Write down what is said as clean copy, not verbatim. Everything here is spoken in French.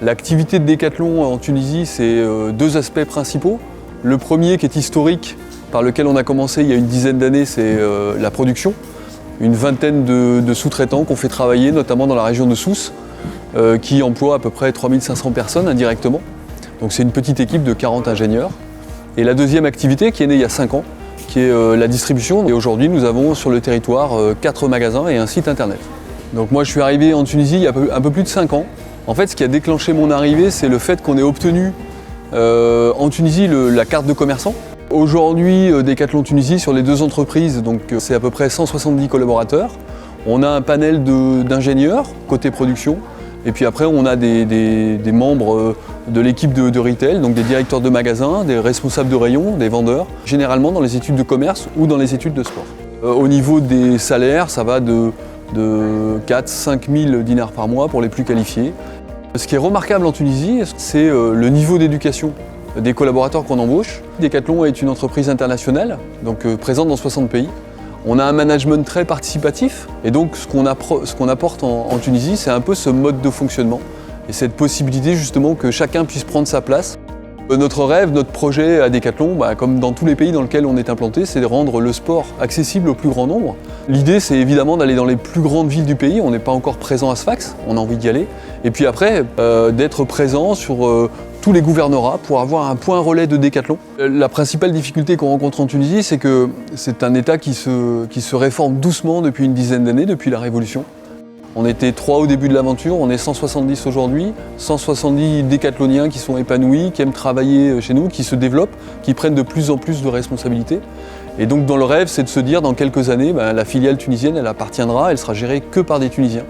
L'activité de Decathlon en Tunisie, c'est deux aspects principaux. Le premier qui est historique, par lequel on a commencé il y a une dizaine d'années, c'est la production. Une vingtaine de sous-traitants qu'on fait travailler, notamment dans la région de Sousse, qui emploie à peu près 3500 personnes indirectement. Donc c'est une petite équipe de 40 ingénieurs. Et la deuxième activité qui est née il y a 5 ans, qui est la distribution. Et aujourd'hui, nous avons sur le territoire 4 magasins et un site internet. Donc moi, je suis arrivé en Tunisie il y a un peu plus de 5 ans. En fait, ce qui a déclenché mon arrivée, c'est le fait qu'on ait obtenu en Tunisie la carte de commerçant. Aujourd'hui, Decathlon Tunisie, sur les deux entreprises, donc c'est à peu près 170 collaborateurs. On a un panel d'ingénieurs côté production. Et puis après, on a des membres de l'équipe de retail, donc des directeurs de magasins, des responsables de rayon, des vendeurs, généralement dans les études de commerce ou dans les études de sport. Au niveau des salaires, ça va de 4-5 000 dinars par mois pour les plus qualifiés. Ce qui est remarquable en Tunisie, c'est le niveau d'éducation des collaborateurs qu'on embauche. Decathlon est une entreprise internationale, donc présente dans 60 pays. On a un management très participatif et donc ce qu'on apporte en Tunisie, c'est un peu ce mode de fonctionnement et cette possibilité justement que chacun puisse prendre sa place. Notre rêve, notre projet à Decathlon, comme dans tous les pays dans lesquels on est implanté, c'est de rendre le sport accessible au plus grand nombre. L'idée, c'est évidemment d'aller dans les plus grandes villes du pays. On n'est pas encore présent à Sfax, on a envie d'y aller. Et puis après, d'être présent sur tous les gouvernorats pour avoir un point relais de Decathlon. La principale difficulté qu'on rencontre en Tunisie, c'est que c'est un État qui se réforme doucement depuis une dizaine d'années, depuis la Révolution. On était 3 au début de l'aventure, on est 170 aujourd'hui, 170 décathloniens qui sont épanouis, qui aiment travailler chez nous, qui se développent, qui prennent de plus en plus de responsabilités. Et donc dans le rêve, c'est de se dire dans quelques années, la filiale tunisienne, elle appartiendra, elle sera gérée que par des Tunisiens.